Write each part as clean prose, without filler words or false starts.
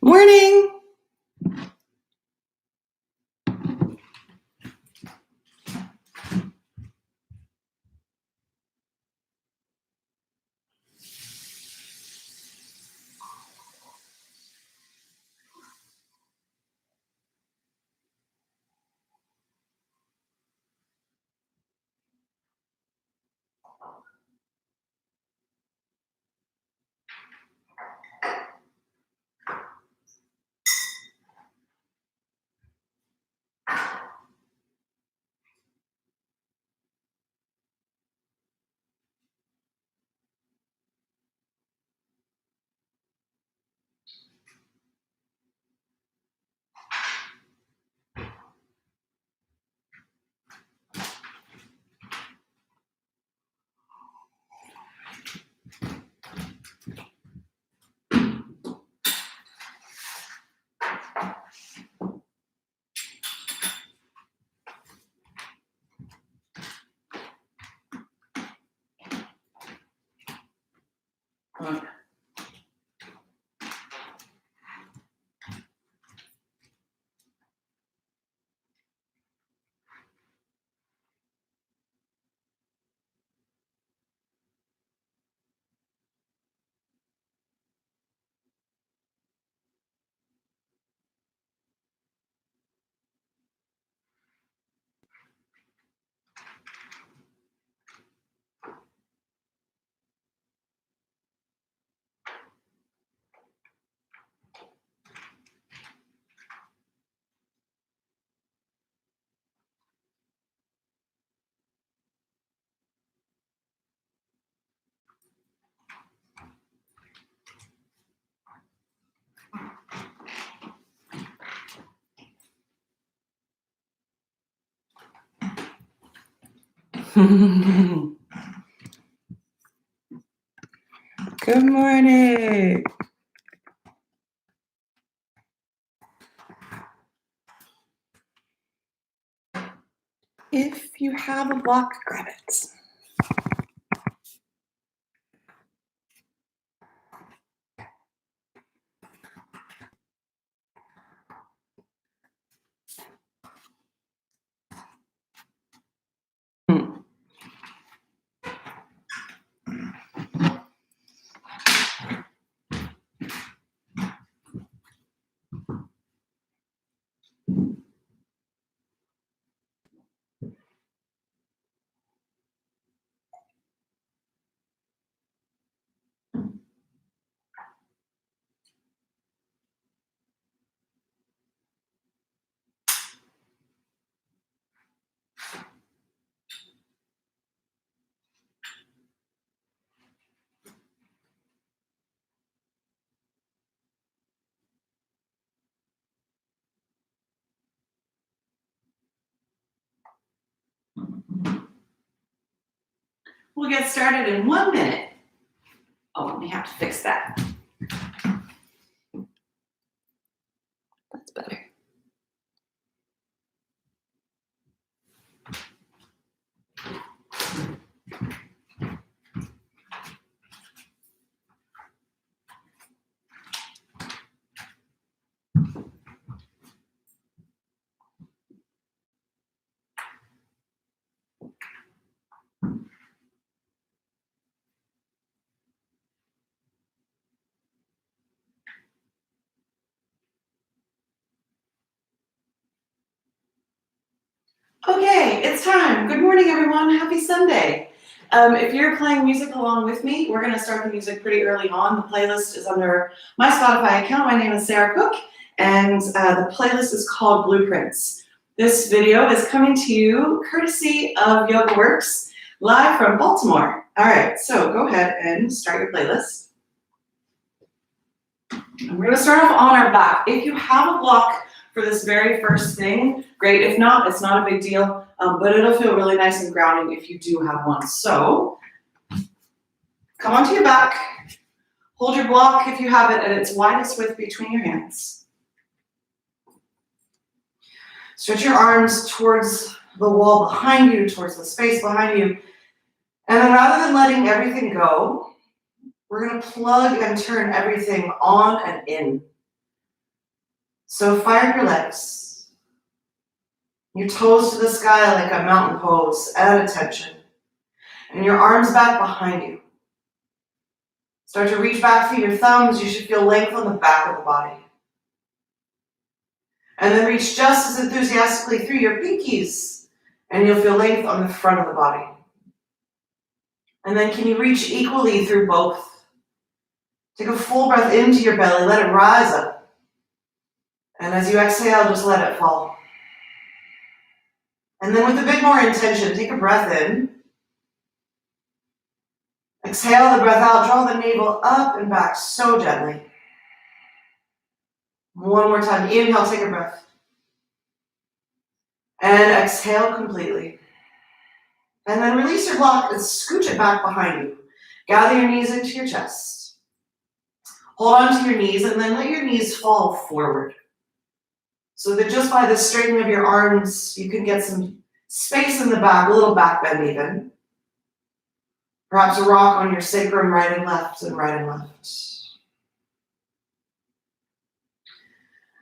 Morning. Good morning. If you have a block, grab it. We'll get started in 1 minute. Oh, we have to fix that. That's better. Okay, it's time. Good morning, everyone. Happy Sunday. If you're playing music along with me, we're going to start the music pretty early on. The playlist is under my Spotify account. My name is Sarah Cook, and the playlist is called Blueprints. This video is coming to you courtesy of Yoga Works, live from Baltimore. All right, so go ahead and start your playlist. And we're going to start off on our back. If you have a block for this very first thing, great. If not, it's not a big deal, but it'll feel really nice and grounding if you do have one. So come onto your back, hold your block if you have it at its widest width between your hands. Stretch your arms towards the wall behind you, towards the space behind you. And then rather than letting everything go, we're going to plug and turn everything on and in. So fire your legs. Your toes to the sky like a mountain pose. Add attention. And your arms back behind you. Start to reach back through your thumbs. You should feel length on the back of the body. And then reach just as enthusiastically through your pinkies. And you'll feel length on the front of the body. And then can you reach equally through both? Take a full breath into your belly. Let it rise up. And as you exhale, just let it fall. And then with a bit more intention, take a breath in. Exhale the breath out. Draw the navel up and back so gently. One more time. Inhale, take a breath. And exhale completely. And then release your block and scooch it back behind you. Gather your knees into your chest. Hold on to your knees and then let your knees fall forward. So that just by the straightening of your arms, you can get some space in the back, a little back bend even. Perhaps a rock on your sacrum, right and left and right and left.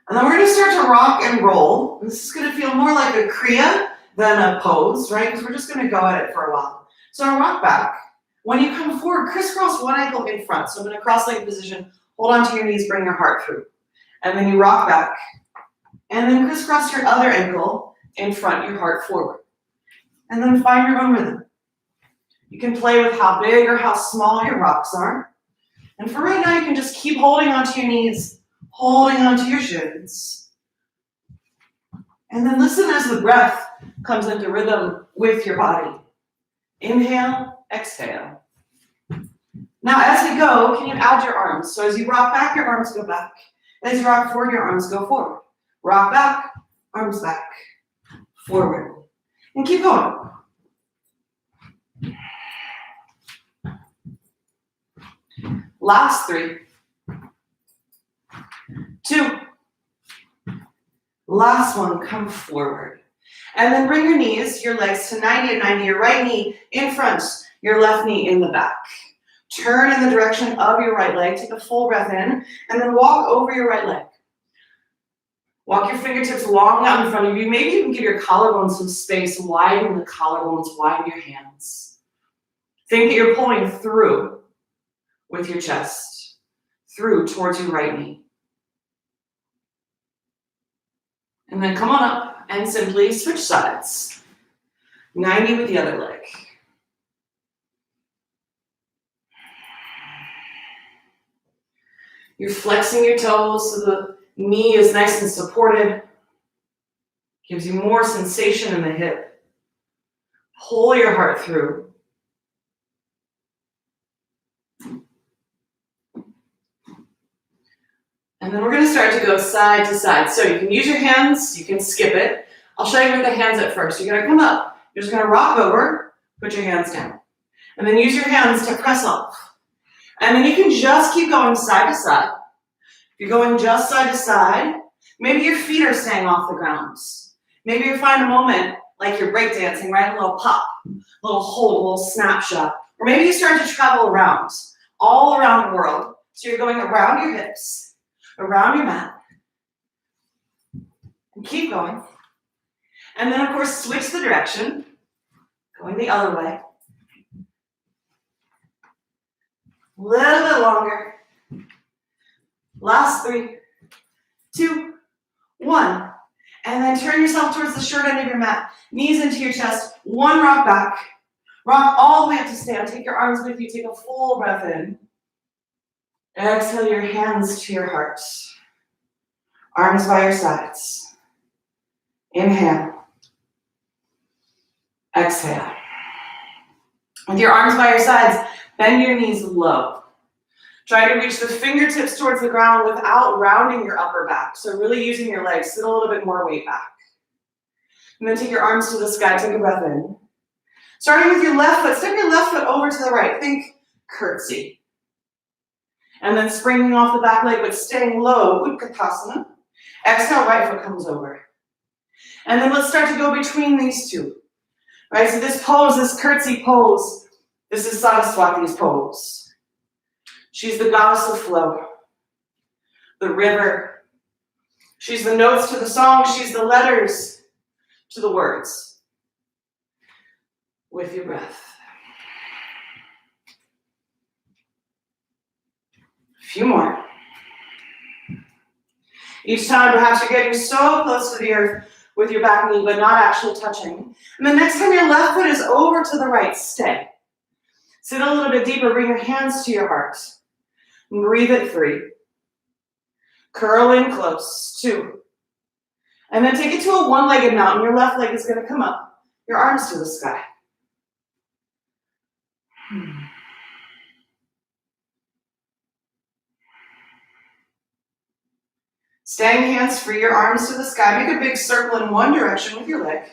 And then we're going to start to rock and roll. This is going to feel more like a Kriya than a pose, right? Because we're just going to go at it for a while. So rock back. When you come forward, crisscross one ankle in front. So I'm in a cross-legged position. Hold on to your knees, bring your heart through. And then you rock back. And then crisscross your other ankle in front, your heart forward. And then find your own rhythm. You can play with how big or how small your rocks are. And for right now, you can just keep holding onto your knees, holding onto your shins. And then listen as the breath comes into rhythm with your body. Inhale, exhale. Now as we go, can you add your arms? So as you rock back, your arms go back. As you rock forward, your arms go forward. Rock back, arms back, forward. And keep going. Last 3. 2. Last one, come forward. And then bring your knees, your legs to 90 and 90, your right knee in front, your left knee in the back. Turn in the direction of your right leg, take a full breath in, and then walk over your right leg. Walk your fingertips long out in front of you. Maybe you can give your collarbones some space, widen the collarbones, widen your hands. Think that you're pulling through with your chest, through towards your right knee. And then come on up and simply switch sides. 90 with the other leg. You're flexing your toes so the knee is nice and supported. Gives you more sensation in the hip. Pull your heart through. And then we're going to start to go side to side. So you can use your hands, you can skip it. I'll show you with the hands at first. You're going to come up. You're just going to rock over, put your hands down. And then use your hands to press off. And then you can just keep going side to side. If you're going just side to side, maybe your feet are staying off the ground. Maybe you find a moment like you're breakdancing, right? A little pop, a little hold, a little snapshot. Or maybe you start to travel around, all around the world. So you're going around your hips, around your mat. And keep going. And then, of course, switch the direction, going the other way. A little bit longer. Last 3, 2, 1. And then turn yourself towards the short end of your mat. Knees into your chest. 1 rock back. Rock all the way up to stand. Take your arms with you. Take a full breath in. Exhale your hands to your heart. Arms by your sides. Inhale. Exhale. With your arms by your sides, bend your knees low. Try to reach the fingertips towards the ground without rounding your upper back. So really using your legs, sit a little bit more weight back. And then take your arms to the sky, take a breath in. Starting with your left foot, step your left foot over to the right. Think curtsy. And then springing off the back leg, but staying low, Utkatasana. Exhale, right foot comes over. And then let's start to go between these two. Right, so this pose, this curtsy pose, this is Saraswati's pose. She's the goddess of flow, the river. She's the notes to the song. She's the letters to the words. With your breath. A few more. Each time, perhaps you're getting so close to the earth with your back knee, but not actually touching. And the next time your left foot is over to the right, stay. Sit a little bit deeper, bring your hands to your heart. Breathe it 3. Curl in close, 2. And then take it to a one-legged mountain. Your left leg is going to come up, your arms to the sky. Staying hands free, your arms to the sky. Make a big circle in one direction with your leg.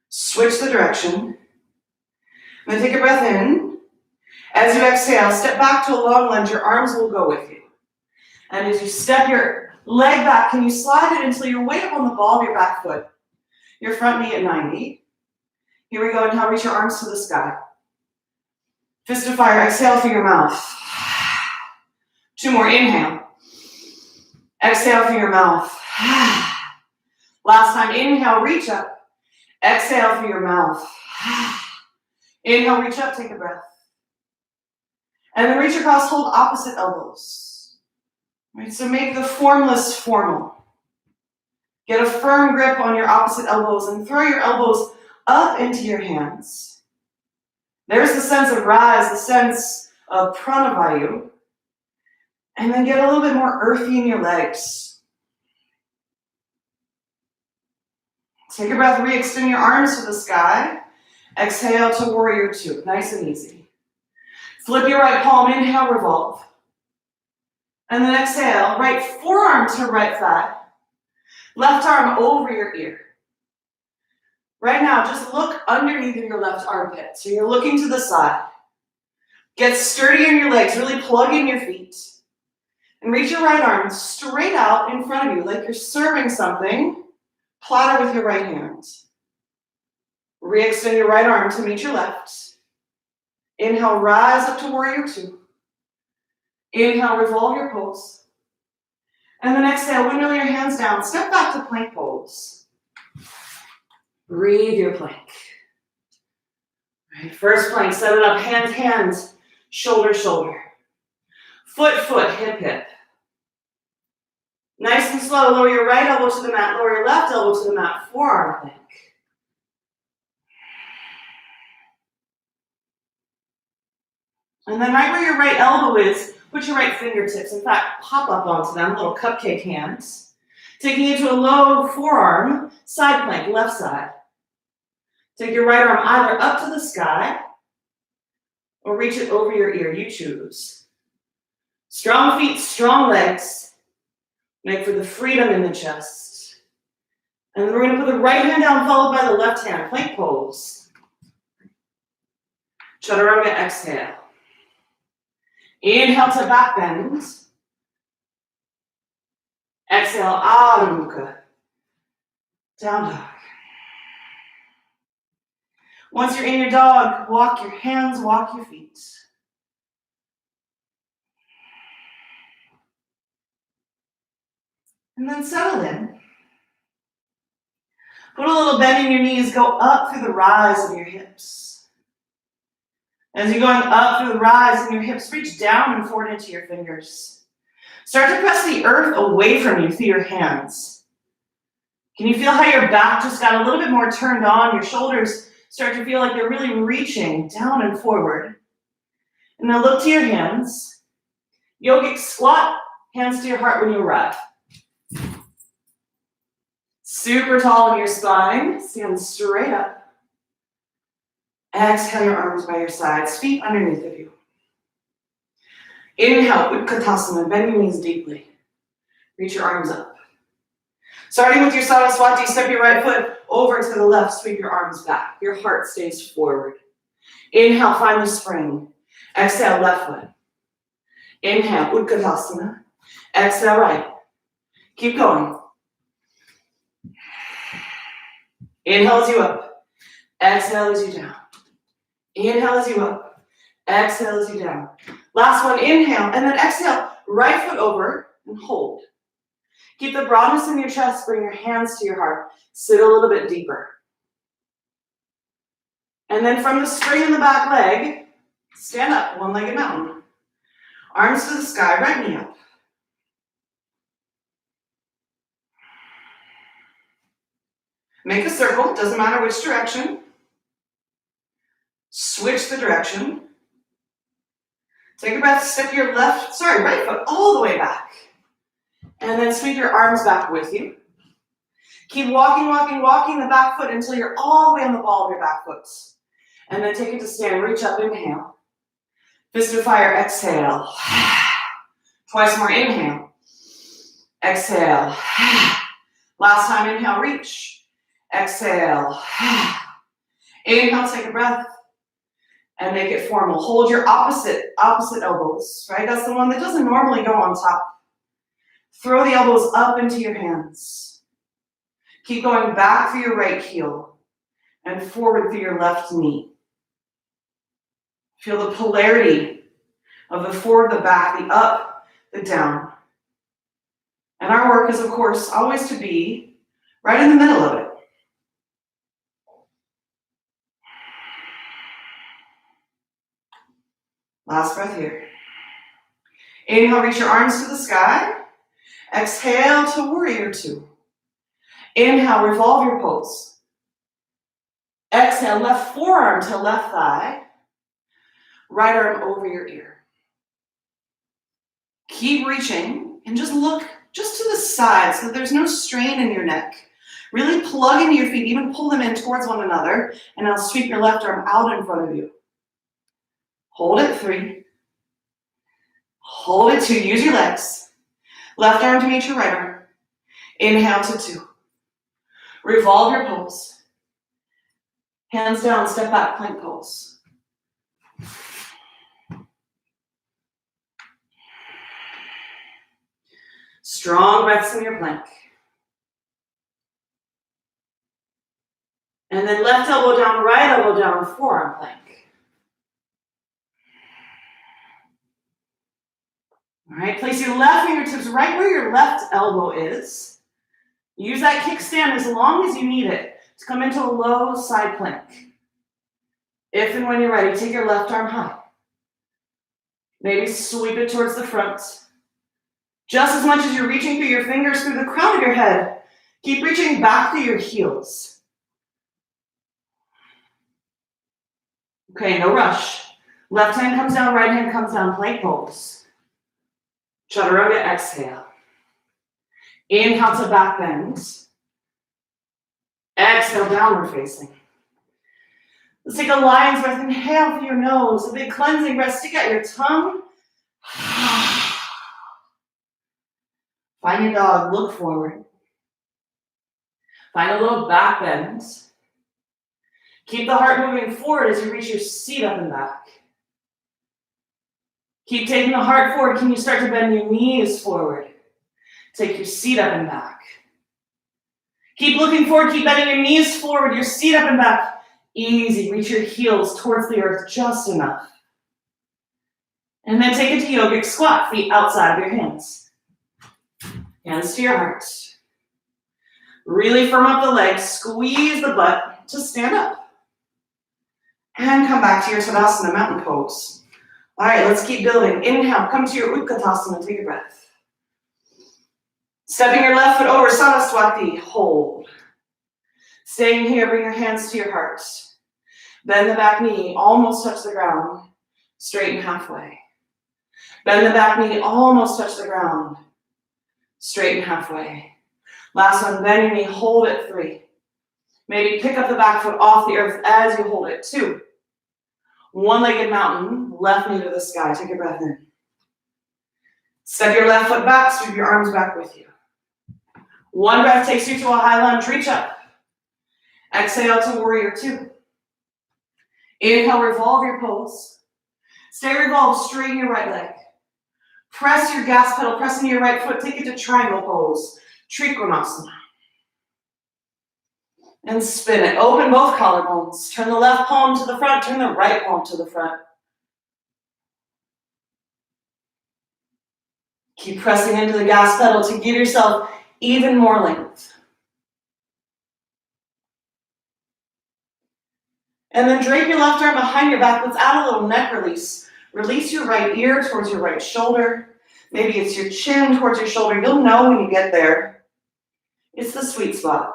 Switch the direction. And then take a breath in. As you exhale, step back to a long lunge. Your arms will go with you. And as you step your leg back, can you slide it until you're way up on the ball of your back foot? Your front knee at 90. Here we go. Inhale, reach your arms to the sky. Fist of fire, exhale through your mouth. 2 more, inhale. Exhale through your mouth. Last time, inhale, reach up. Exhale through your mouth. Inhale, reach up, take a breath. And then reach across, hold opposite elbows. Right, so make the formless formal. Get a firm grip on your opposite elbows and throw your elbows up into your hands. There's the sense of rise, the sense of pranavayu. And then get a little bit more earthy in your legs. Take a breath, re-extend your arms to the sky. Exhale to warrior 2, nice and easy. Flip your right palm, inhale, revolve. And then exhale, right forearm to right thigh. Left arm over your ear. Right now, just look underneath your left armpit. So you're looking to the side. Get sturdy in your legs, really plug in your feet. And reach your right arm straight out in front of you, like you're serving something. Platter with your right hand. Re-extend your right arm to meet your left. Inhale, rise up to warrior 2. Inhale, revolve your pose. And then exhale, windmill your hands down. Step back to plank pose. Breathe your plank. Right, first plank, set it up, hands, hands, shoulder, shoulder. Foot, foot, hip, hip. Nice and slow, lower your right elbow to the mat, lower your left elbow to the mat, forearm plank. And then right where your right elbow is, put your right fingertips, in fact, pop up onto them, little cupcake hands. Taking it to a low forearm, side plank, left side. Take your right arm either up to the sky or reach it over your ear, you choose. Strong feet, strong legs. Make for the freedom in the chest. And then we're going to put the right hand down, followed by the left hand, plank pose. Chaturanga, exhale. Inhale to back bend. Exhale, Adho Mukha. Down dog. Once you're in your dog, walk your hands, walk your feet. And then settle in. Put a little bend in your knees, go up through the rise of your hips. As you're going up through the rise in your hips, reach down and forward into your fingers. Start to press the earth away from you through your hands. Can you feel how your back just got a little bit more turned on? Your shoulders start to feel like they're really reaching down and forward. And now look to your hands. Yogic squat, hands to your heart when you arrive. Super tall in your spine, stand straight up. Exhale your arms by your sides, feet underneath of you. Inhale, Utkatasana, bend your knees deeply. Reach your arms up. Starting with your Saraswati, step your right foot over to the left, sweep your arms back. Your heart stays forward. Inhale, find the spring. Exhale, left foot. Inhale, Utkatasana. Exhale, right. Keep going. Inhale as you up. Exhale as you down. Inhale as you up. Exhale as you down. Last one, inhale, and then exhale. Right foot over and hold. Keep the broadness in your chest, bring your hands to your heart. Sit a little bit deeper. And then from the spring in the back leg, stand up, one-legged mountain. Arms to the sky, right knee up. Make a circle, doesn't matter which direction. Switch the direction. Take a breath, step your right foot all the way back. And then sweep your arms back with you. Keep walking, walking, walking the back foot until you're all the way on the ball of your back foot. And then take it to stand, reach up, inhale. Fist of fire, exhale. Twice more, inhale. Exhale. Last time, inhale, reach. Exhale. Inhale, take a breath. And make it formal. Hold your opposite elbows, right? That's the one that doesn't normally go on top. Throw the elbows up into your hands. Keep going back through your right heel and forward through your left knee. Feel the polarity of the forward, the back, the up, the down. And our work is, of course, always to be right in the middle of it. Last breath here. Inhale, reach your arms to the sky. Exhale to warrior two. Inhale, revolve your pose. Exhale, left forearm to left thigh. Right arm over your ear. Keep reaching and just look just to the side so that there's no strain in your neck. Really plug into your feet, even pull them in towards one another, and now sweep your left arm out in front of you. Hold it, 3. Hold it, 2. Use your legs. Left arm to meet your right arm. Inhale to 2. Revolve your pose. Hands down, step back, plank pose. Strong breaths in your plank. And then left elbow down, right elbow down, forearm plank. All right, place your left fingertips right where your left elbow is. Use that kickstand as long as you need it to come into a low side plank. If and when you're ready, take your left arm high. Maybe sweep it towards the front. Just as much as you're reaching through your fingers through the crown of your head, keep reaching back through your heels. Okay, no rush. Left hand comes down, right hand comes down, plank pose. Chaturanga, exhale. Inhale to back bend. Exhale, downward facing. Let's take a lion's breath. Inhale through your nose. A big cleansing breath. Stick out your tongue. Find your dog. Look forward. Find a little back bend. Keep the heart moving forward as you reach your seat up and back. Keep taking the heart forward. Can you start to bend your knees forward? Take your seat up and back. Keep looking forward. Keep bending your knees forward. Your seat up and back. Easy. Reach your heels towards the earth just enough. And then take it to yogic squat. Feet outside of your hands. Hands to your heart. Really firm up the legs. Squeeze the butt to stand up. And come back to your Shavasana, mountain pose. All right, let's keep building. Inhale, come to your Utkatasana, take a breath. Stepping your left foot over, Saraswati, hold. Staying here, bring your hands to your heart. Bend the back knee, almost touch the ground. Straighten halfway. Bend the back knee, almost touch the ground. Straighten halfway. Last one, bend your knee, hold it, 3. Maybe pick up the back foot off the earth as you hold it, 2. One-legged mountain, left knee to the sky. Take a breath in. Step your left foot back, sweep your arms back with you. One breath takes you to a high lunge, reach up. Exhale to warrior 2. Inhale, revolve your pose. Stay revolved, straighten your right leg. Press your gas pedal, press into your right foot, take it to triangle pose. Trikonasana. And spin it. Open both collarbones. Turn the left palm to the front, turn the right palm to the front. Keep pressing into the gas pedal to give yourself even more length. And then drape your left arm behind your back. Let's add a little neck release. Release your right ear towards your right shoulder. Maybe it's your chin towards your shoulder. You'll know when you get there. It's the sweet spot.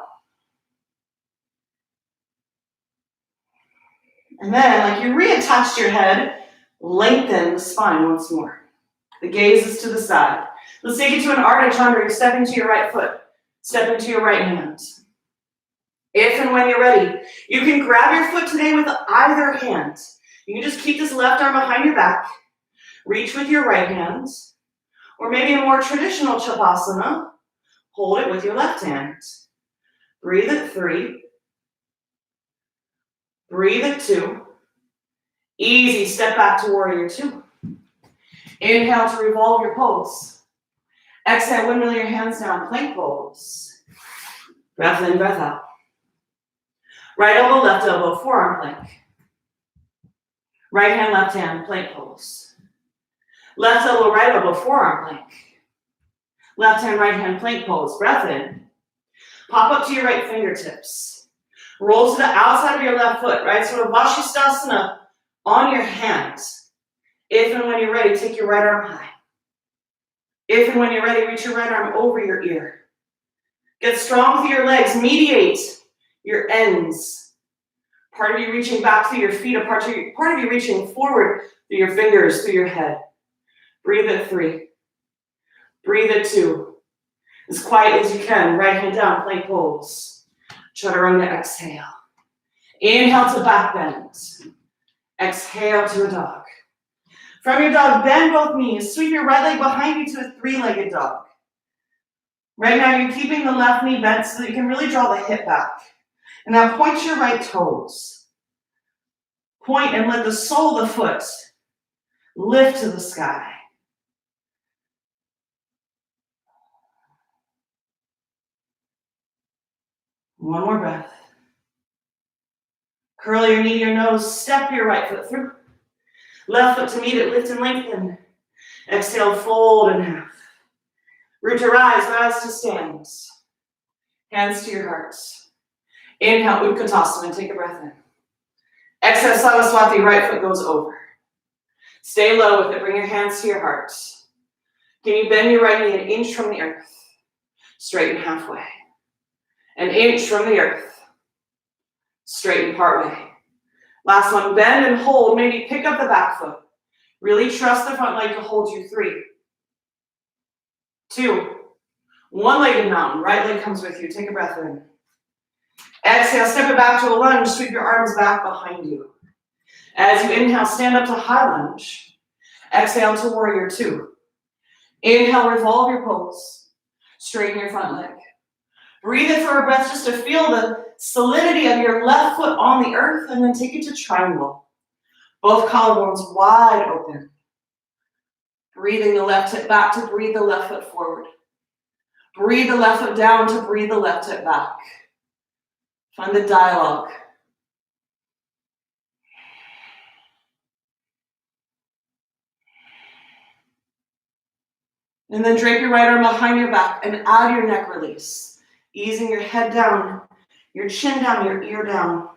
And then, like you reattached your head, lengthen the spine once more. The gaze is to the side. Let's take it to an arch under. You're stepping to your right foot. Step into your right hand. If and when you're ready, you can grab your foot today with either hand. You can just keep this left arm behind your back. Reach with your right hand. Or maybe a more traditional Shavasana. Hold it with your left hand. Breathe at 3. Breathe at 2. Easy, step back to warrior 2. Inhale to revolve your pose. Exhale, windmill your hands down, plank pose. Breath in, breath out. Right elbow, left elbow, forearm plank. Right hand, left hand, plank pose. Left elbow, right elbow, forearm plank. Left hand, right hand, plank pose. Breath in. Pop up to your right fingertips. Roll to the outside of your left foot, right? So Shavasana on your hands. If and when you're ready, take your right arm high. If and when you're ready, reach your right arm over your ear. Get strong with your legs. Mediate your ends. Part of you reaching back through your feet, part of you reaching forward through your fingers, through your head. Breathe at 3. Breathe at 2. As quiet as you can, right hand down, plank pose. Chaturanga, exhale. Inhale to back bend. Exhale to a dog. From your dog, bend both knees. Sweep your right leg behind you to a 3-legged dog. Right now, you're keeping the left knee bent so that you can really draw the hip back. And now point your right toes. Point and let the sole of the foot lift to the sky. One more breath. Curl your knee, your nose, step your right foot through. Left foot to meet it, lift and lengthen. Exhale, fold in half. Root to rise to stand. Hands to your heart. Inhale, Utkatasana, take a breath in. Exhale, Saraswati, right foot goes over. Stay low with it, bring your hands to your heart. Can you bend your right knee an inch from the earth? Straighten halfway. An inch from the earth. Straighten partway. Last one, bend and hold. Maybe pick up the back foot. Really trust the front leg to hold you. 3, 2, one-legged mountain. Right leg comes with you. Take a breath in. Exhale, step it back to a lunge. Sweep your arms back behind you. As you inhale, stand up to high lunge. Exhale to warrior 2. Inhale, revolve your pose. Straighten your front leg. Breathe in for a breath just to feel the solidity of your left foot on the earth, and then take it to triangle. Both collarbones wide open. Breathing the left hip back to breathe the left foot forward. Breathe the left foot down to breathe the left hip back. Find the dialogue. And then drape your right arm behind your back and add your neck release. Easing your head down, your chin down, your ear down.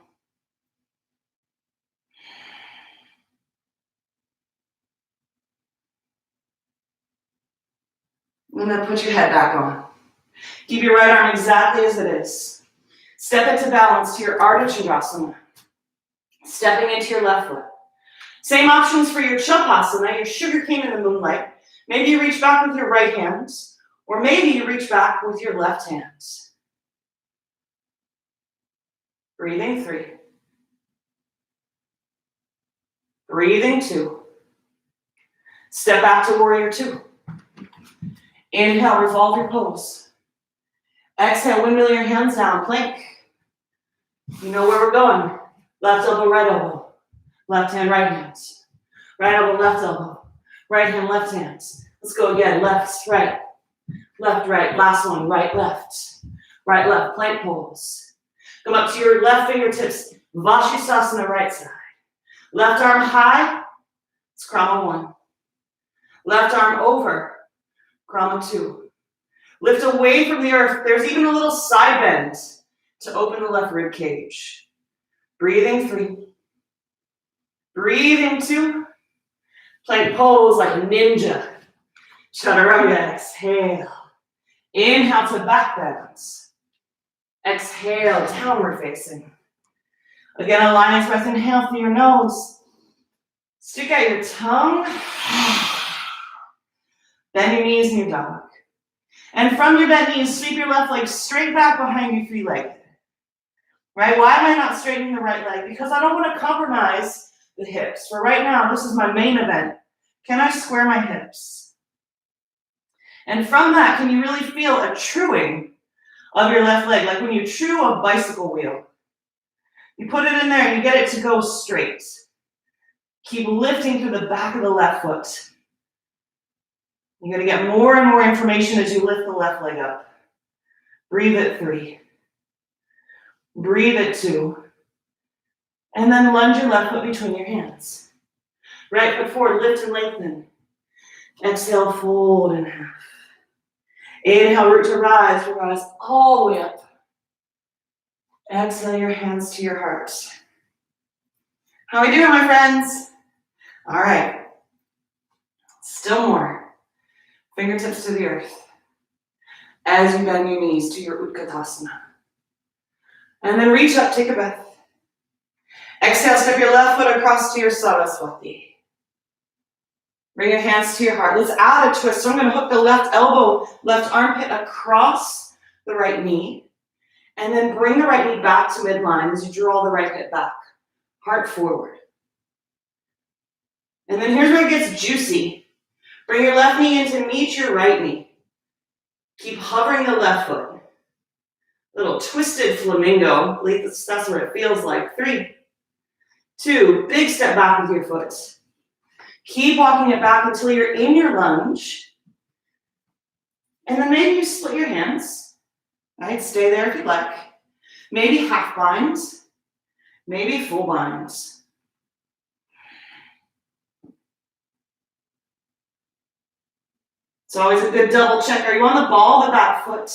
And then put your head back on. Keep your right arm exactly as it is. Step into balance to your Ardha Chandrasana. Stepping into your left foot. Same options for your Shavasana, your sugar cane in the moonlight. Maybe you reach back with your right hand, or maybe you reach back with your left hand. Breathing 3. Breathing 2. Step back to warrior 2. Inhale, revolve your pose. Exhale, windmill your hands down, plank. You know where we're going. Left elbow, right elbow. Left hand, right hand. Right elbow, left elbow. Right hand, left hand. Let's go again. Left, right. Left, right. Last one. Right, left. Right, left. Plank pose. Come up to your left fingertips. Vashisthasana, right side. Left arm high. It's Krama 1. Left arm over. Krama 2. Lift away from the earth. There's even a little side bend to open the left rib cage. Breathing 3. Breathing 2. Plank pose like a ninja. Chaturanga, exhale. Inhale to back bends. Exhale, downward facing. Again, a lion's breath, inhale through your nose. Stick out your tongue. Bend your knees in your dog. And from your bent knees, sweep your left leg straight back behind your 3-legged. Right? Why am I not straightening the right leg? Because I don't want to compromise the hips. For right now, this is my main event. Can I square my hips? And from that, can you really feel a truing of your left leg? Like when you true a bicycle wheel. You put it in there and you get it to go straight. Keep lifting through the back of the left foot. You're going to get more and more information as you lift the left leg up. Breathe at 3. Breathe at 2. And then lunge your left foot between your hands. Right foot forward, lift and lengthen. Exhale, fold in half. Inhale, root to rise all the way up. Exhale your hands to your heart. How are we doing, my friends? All right. Still more. Fingertips to the earth. As you bend your knees to your Utkatasana. And then reach up, take a breath. Exhale, step your left foot across to your Saraswati. Bring your hands to your heart. Let's add a twist. So I'm going to hook the left elbow, left armpit across the right knee. And then bring the right knee back to midline as you draw the right hip back. Heart forward. And then here's where it gets juicy. Bring your left knee in to meet your right knee. Keep hovering the left foot. Little twisted flamingo. At least that's what it feels like. 3, 2, big step back with your foot. Keep walking it back until you're in your lunge. And then maybe you split your hands. Right? Stay there if you'd like. Maybe half bind. Maybe full bind. It's always a good double check. Are you on the ball of the back foot?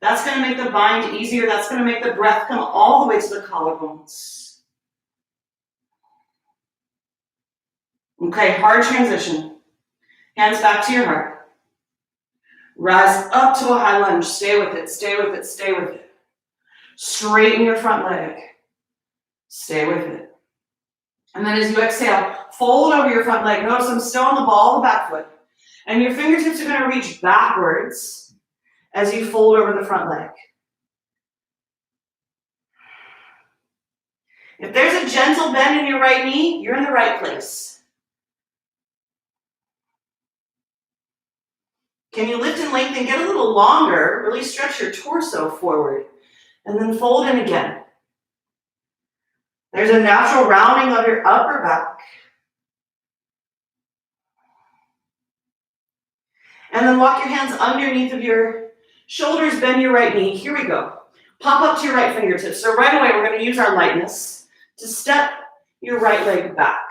That's going to make the bind easier. That's going to make the breath come all the way to the collarbones. Okay, hard transition. Hands back to your heart. Rise up to a high lunge. Stay with it, stay with it, stay with it. Straighten your front leg. Stay with it. And then as you exhale, fold over your front leg. Notice I'm still on the ball of the back foot. And your fingertips are going to reach backwards as you fold over the front leg. If there's a gentle bend in your right knee, you're in the right place. Can you lift and lengthen, get a little longer, really stretch your torso forward, and then fold in again. There's a natural rounding of your upper back. And then walk your hands underneath of your shoulders, bend your right knee. Here we go. Pop up to your right fingertips. So right away, we're going to use our lightness to step your right leg back.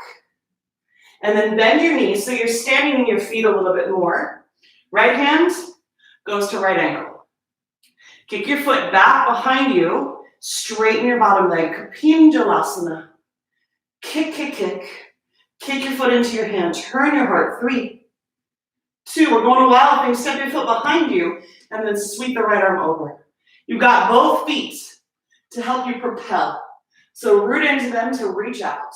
And then bend your knees so you're standing in your feet a little bit more. Right hand goes to right ankle. Kick your foot back behind you. Straighten your bottom leg. Kapim Jalasana. Kick, kick, kick. Kick your foot into your hand. Turn your heart. 3, 2. We're going to wild thing. Step your foot behind you and then sweep the right arm over. You've got both feet to help you propel. So root into them to reach out.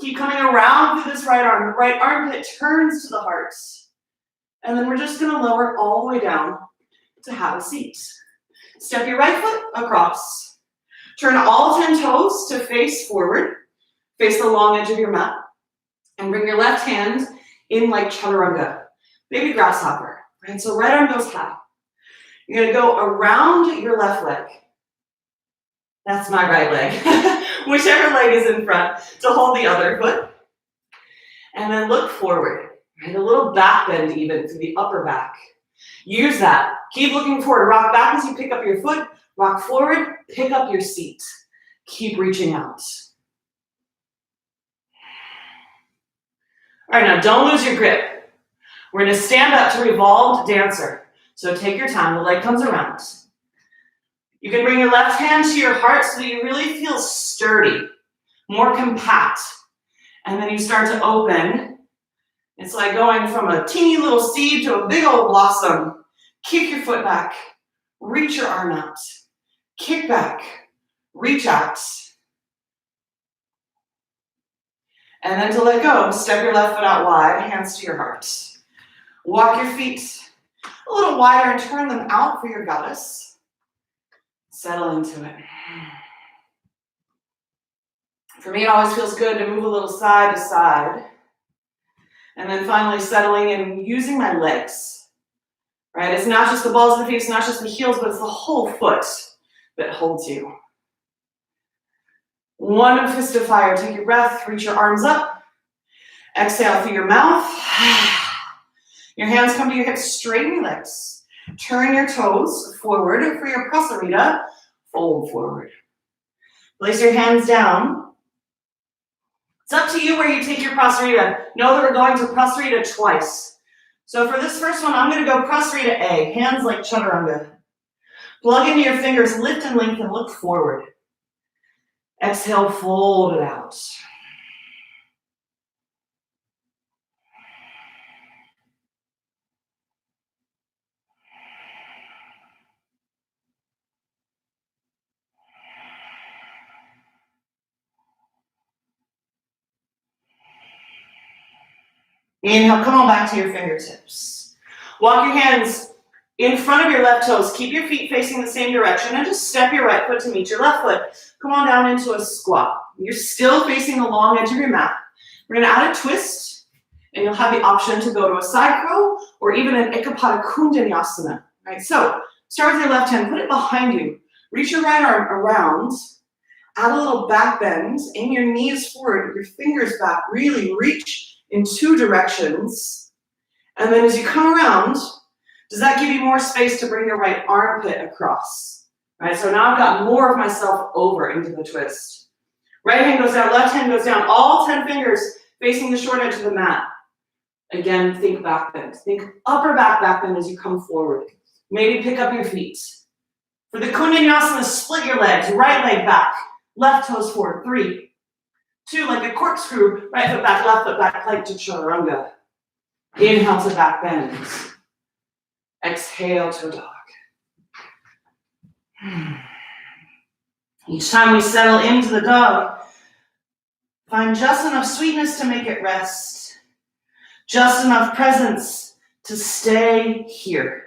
Keep coming around through this right arm. The right armpit turns to the heart. And then we're just going to lower all the way down to have a seat. Step your right foot across. Turn all 10 toes to face forward. Face the long edge of your mat. And bring your left hand in like chaturanga. Baby grasshopper. Right? So right arm goes high. You're going to go around your left leg. That's my right leg. Whichever leg is in front to hold the other foot. And then look forward. Right? A little back bend even through the upper back. Use that. Keep looking forward. Rock back as you pick up your foot. Rock forward. Pick up your seat. Keep reaching out. All right, now don't lose your grip. We're going to stand up to revolved dancer. So take your time, the leg comes around. You can bring your left hand to your heart so that you really feel sturdy, more compact. And then you start to open. It's like going from a teeny little seed to a big old blossom. Kick your foot back, reach your arm out. Kick back, reach out. And then to let go, step your left foot out wide, hands to your heart. Walk your feet a little wider and turn them out for your goddess. Settle into it. For me, it always feels good to move a little side to side. And then finally settling in using my legs. Right? It's not just the balls of the feet, it's not just the heels, but it's the whole foot that holds you. One fist of fire. Take your breath, reach your arms up. Exhale through your mouth. Your hands come to your hips, straighten your legs. Turn your toes forward for your prasarita. Fold forward. Place your hands down. It's up to you where you take your prasarita. Know that we're going to prasarita twice. So for this first one, I'm going to go prasarita A, hands like chaturanga. Plug into your fingers, lift and lengthen, look forward. Exhale, fold it out. Inhale, come on back to your fingertips. Walk your hands in front of your left toes. Keep your feet facing the same direction and just step your right foot to meet your left foot. Come on down into a squat. You're still facing the long edge of your mat. We're going to add a twist, and you'll have the option to go to a side crow or even an ekapada kundanyasana. Right? So start with your left hand, put it behind you. Reach your right arm around. Add a little back bend. Aim your knees forward, your fingers back. Really reach in two directions. And then as you come around, does that give you more space to bring your right armpit across? Right, so now I've got more of myself over into the twist. Right hand goes down, left hand goes down, all 10 fingers facing the short edge of the mat. Again, think back bend. Think upper back bend as you come forward. Maybe pick up your feet. For the kundanyasana, split your legs, right leg back, left toes forward, 3, 2, like a corkscrew, right foot back, left foot back, plank to chaturanga. Inhale to back bend. Exhale to dog. Each time we settle into the dog, find just enough sweetness to make it rest. Just enough presence to stay here.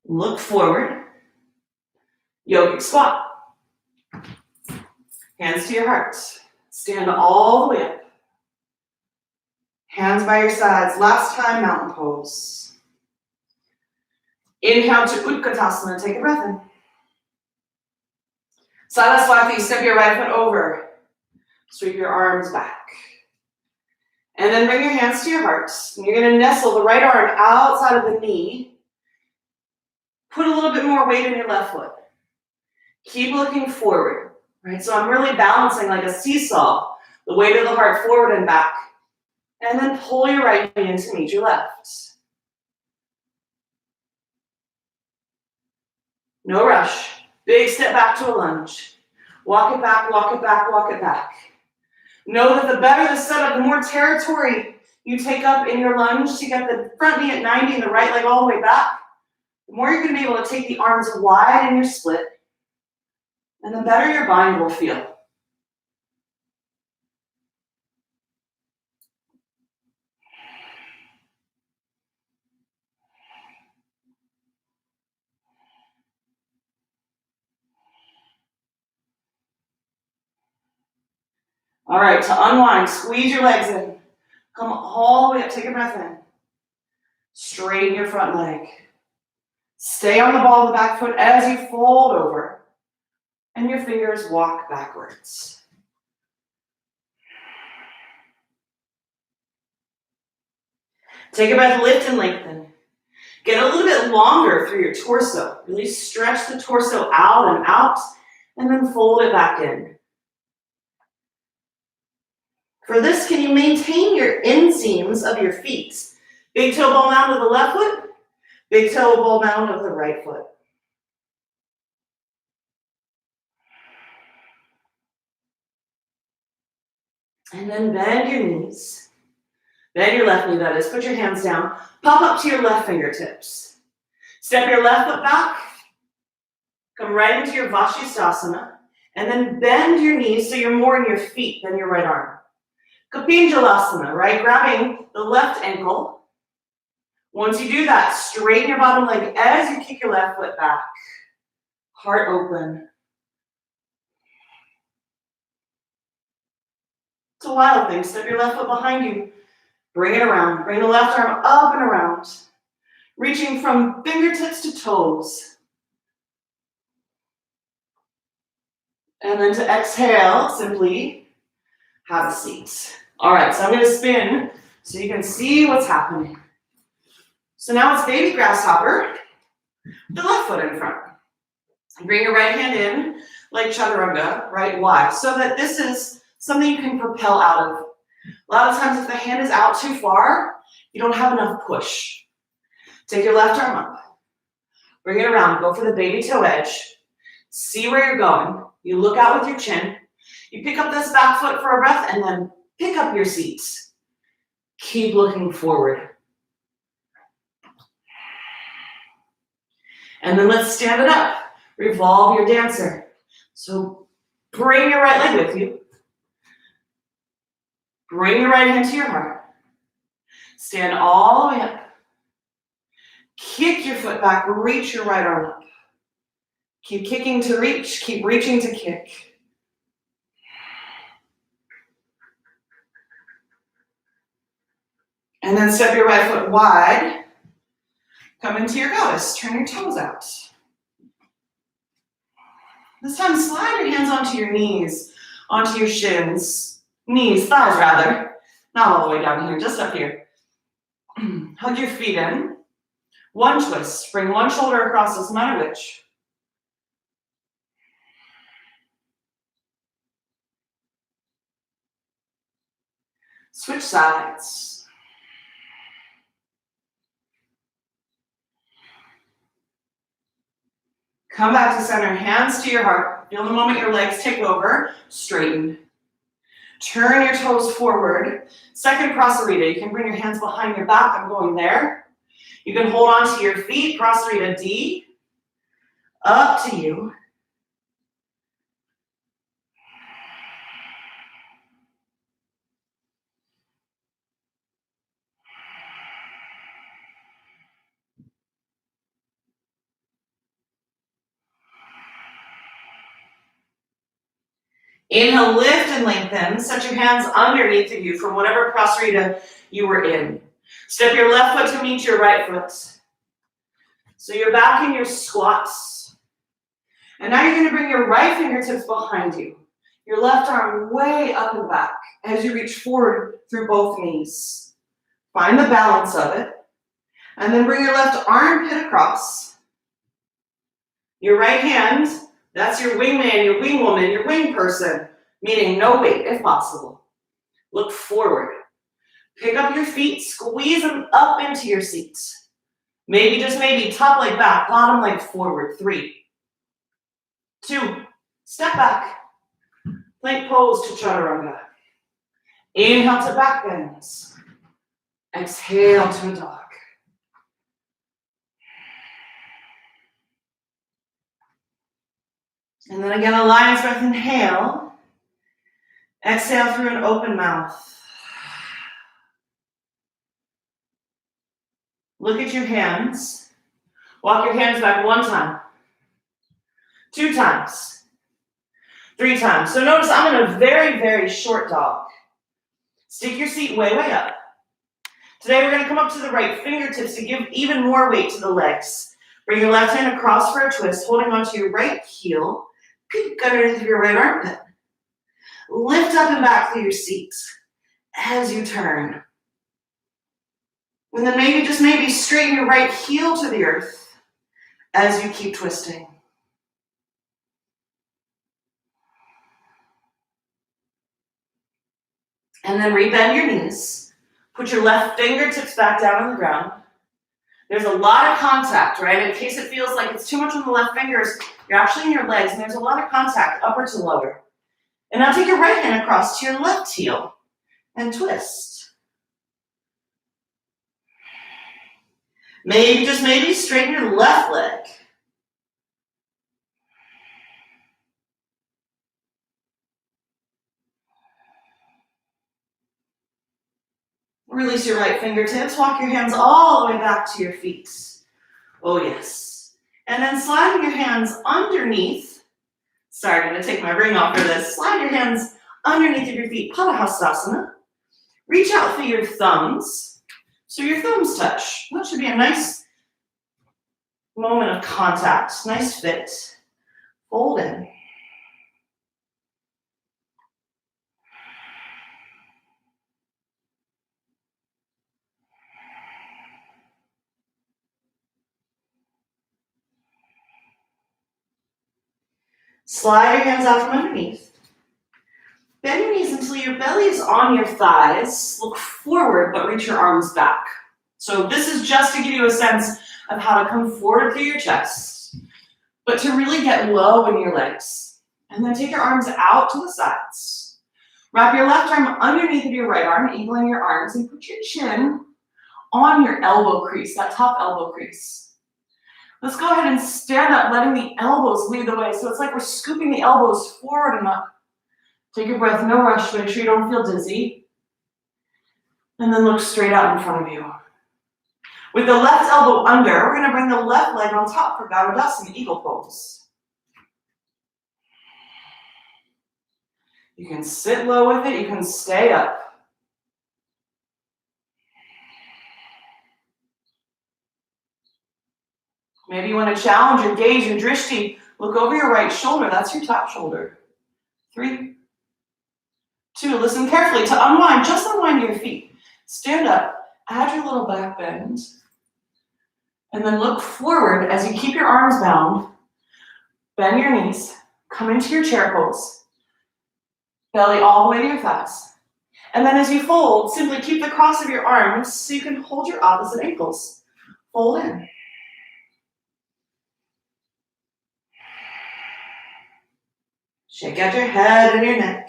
Look forward. Yogic squat. Hands to your heart. Stand all the way up. Hands by your sides. Last time, mountain pose. Inhale to Utkatasana. Take a breath in. Saraswati, step your right foot over. Sweep your arms back. And then bring your hands to your heart. And you're going to nestle the right arm outside of the knee. Put a little bit more weight in your left foot. Keep looking forward. Right? So I'm really balancing like a seesaw, the weight of the heart forward and back. And then pull your right knee in to meet your left. No rush. Big step back to a lunge. Walk it back, walk it back, walk it back. Know that the better the setup, the more territory you take up in your lunge to get the front knee at 90 and the right leg all the way back, the more you're going to be able to take the arms wide in your split, and the better your bind will feel. All right, to unwind, squeeze your legs in. Come all the way up, take a breath in. Straighten your front leg. Stay on the ball of the back foot as you fold over, and your fingers walk backwards. Take a breath, lift and lengthen. Get a little bit longer through your torso. Really stretch the torso out, and then fold it back in. For this, can you maintain your inseams of your feet? Big toe ball mound of the left foot, big toe ball mound of the right foot. And then bend your knees. Bend your left knee, that is. Put your hands down. Pop up to your left fingertips. Step your left foot back. Come right into your Vashisthasana. And then bend your knees so you're more in your feet than your right arm. Kapinjalasana, right? Grabbing the left ankle. Once you do that, straighten your bottom leg as you kick your left foot back. Heart open. It's a wild thing. Step your left foot behind you. Bring it around. Bring the left arm up and around. Reaching from fingertips to toes. And then to exhale, simply have a seat. All right, so I'm going to spin so you can see what's happening. So now it's baby grasshopper, the left foot in front. Bring your right hand in like chaturanga, right? Why? So that this is something you can propel out of. A lot of times if the hand is out too far, you don't have enough push. Take your left arm up. Bring it around. Go for the baby toe edge. See where you're going. You look out with your chin. You pick up this back foot for a breath and then pick up your seat. Keep looking forward. And then let's stand it up. Revolve your dancer. So bring your right leg with you. Bring your right hand to your heart. Stand all the way up. Kick your foot back. Reach your right arm up. Keep kicking to reach. Keep reaching to kick. And then step your right foot wide. Come into your goddess. Turn your toes out. This time, slide your hands onto your knees, onto your shins. Knees, thighs rather. Not all the way down here, just up here. Hug your feet in. One twist. Bring one shoulder across, doesn't matter which. Switch sides. Come back to center, hands to your heart. Feel the moment your legs take over. Straighten. Turn your toes forward. Second Prasarita. You can bring your hands behind your back. I'm going there. You can hold on to your feet. Prasarita D. Up to you. Inhale, lift and lengthen. Set your hands underneath of you from whatever Prasarita you were in. Step your left foot to meet your right foot. So you're back in your squats. And now you're going to bring your right fingertips behind you. Your left arm way up and back as you reach forward through both knees. Find the balance of it. And then bring your left armpit across. Your right hand, that's your wingman, your wingwoman, your wing person, meaning no weight if possible. Look forward. Pick up your feet, squeeze them up into your seat. Maybe, just maybe, top leg back, bottom leg forward. 3, 2, step back. Plank pose to chaturanga. Inhale to back bends. Exhale to a dog. And then again, a lion's breath, inhale. Exhale through an open mouth. Look at your hands. Walk your hands back 1 time. 2 times. 3 times. So notice I'm in a very, very short dog. Stick your seat way, way up. Today we're going to come up to the right fingertips to give even more weight to the legs. Bring your left hand across for a twist, holding onto your right heel. Peek underneath your right armpit. Lift up and back through your seat as you turn. And then maybe, just maybe, straighten your right heel to the earth as you keep twisting. And then rebend your knees. Put your left fingertips back down on the ground. There's a lot of contact, right? In case it feels like it's too much on the left fingers, you're actually in your legs, and there's a lot of contact, upper to lower. And now take your right hand across to your left heel and twist. Maybe, just maybe, straighten your left leg. Release your right fingertips. Walk your hands all the way back to your feet. Oh, yes. And then sliding your hands underneath. Sorry, I'm going to take my ring off for this. Slide your hands underneath of your feet. Padahastasana. Reach out for your thumbs. So your thumbs touch. That should be a nice moment of contact. Nice fit. Fold in. Slide your hands out from underneath. Bend your knees until your belly is on your thighs. Look forward, but reach your arms back. So this is just to give you a sense of how to come forward through your chest, but to really get low in your legs. And then take your arms out to the sides. Wrap your left arm underneath of your right arm, eagling your arms, and put your chin on your elbow crease, that top elbow crease. Let's go ahead and stand up, letting the elbows lead the way. So it's like we're scooping the elbows forward and up. Take your breath, no rush, make sure you don't feel dizzy. And then look straight out in front of you. With the left elbow under, we're going to bring the left leg on top for Garudasana, eagle pose. You can sit low with it, you can stay up. Maybe you want to challenge your gaze, your drishti. Look over your right shoulder. That's your top shoulder. 3, 2. Listen carefully. To unwind, just unwind your feet. Stand up. Add your little back bend. And then look forward as you keep your arms bound. Bend your knees. Come into your chair pose. Belly all the way to your thighs. And then as you fold, simply keep the cross of your arms so you can hold your opposite ankles. Fold in. Shake out your head and your neck.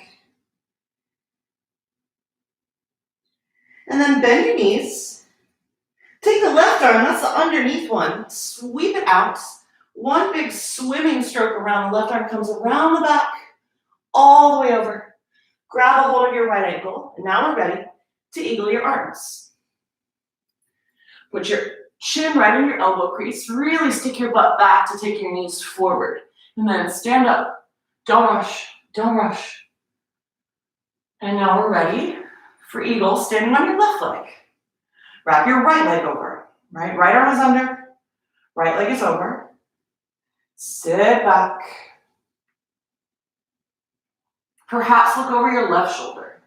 And then bend your knees. Take the left arm, that's the underneath one. Sweep it out. One big swimming stroke around. The left arm comes around the back, all the way over. Grab a hold of your right ankle. And now we're ready to eagle your arms. Put your chin right in your elbow crease. Really stick your butt back to take your knees forward. And then stand up. Don't rush, don't rush. And now we're ready for eagle, standing on your left leg. Wrap your right leg over, right? Right arm is under, right leg is over. Sit back. Perhaps look over your left shoulder.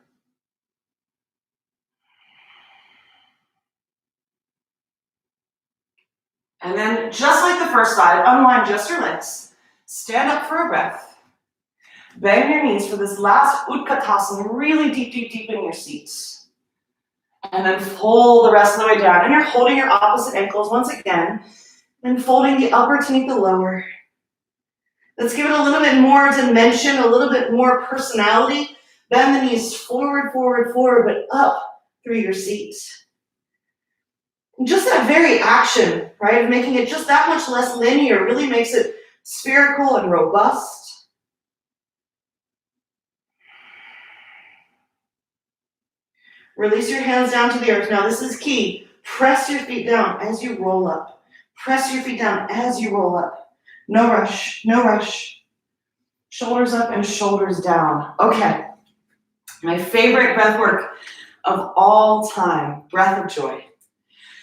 And then, just like the first side, unwind just your legs. Stand up for a breath. Bend your knees for this last Utkatasana, really deep, deep, deep in your seats. And then fold the rest of the way down. And you're holding your opposite ankles once again, and folding the upper to meet the lower. Let's give it a little bit more dimension, a little bit more personality. Bend the knees forward, forward, forward, but up through your seat. And just that very action, right, of making it just that much less linear really makes it spherical and robust. Release your hands down to the earth. Now this is key. Press your feet down as you roll up. Press your feet down as you roll up. No rush, no rush. Shoulders up and shoulders down. Okay. My favorite breath work of all time, breath of joy.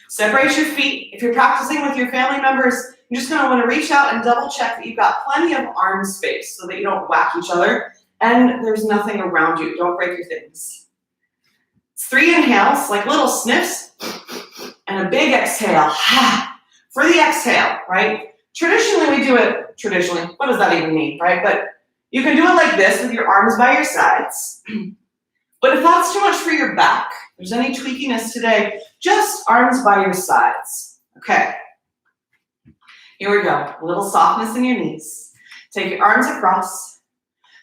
Separate your feet. If you're practicing with your family members, you're just going to want to reach out and double check that you've got plenty of arm space so that you don't whack each other and there's nothing around you. Don't break your things. 3 inhales, like little sniffs, and a big exhale. For the exhale, right? Traditionally, we do it, what does that even mean, right? But you can do it like this with your arms by your sides. But But if that's too much for your back, if there's any tweakiness today, just arms by your sides. Okay. Here we go. A little softness in your knees. Take your arms across.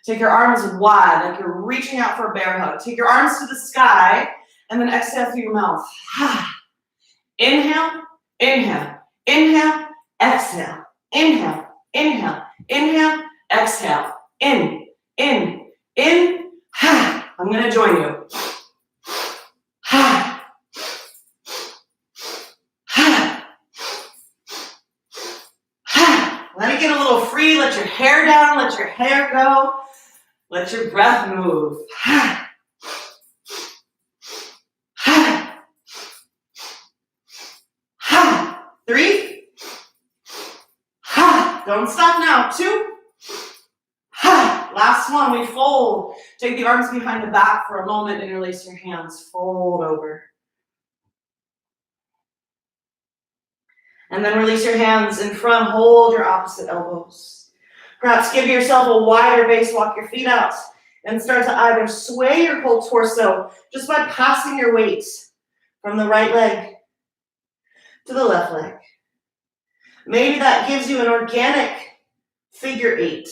Take your arms wide, like you're reaching out for a bear hug. Take your arms to the sky, and then exhale through your mouth. Inhale, inhale, inhale, exhale. Inhale, inhale, inhale, exhale. In. I'm going to join you. Let it get a little free. Let your hair down. Let your hair go. Let your breath move. 3. Don't stop now. 2. Last one, we fold. Take the arms behind the back for a moment and release your hands. Fold over. And then release your hands in front. Hold your opposite elbows. Perhaps give yourself a wider base. Walk your feet out and start to either sway your whole torso just by passing your weight from the right leg to the left leg. Maybe that gives you an organic figure 8.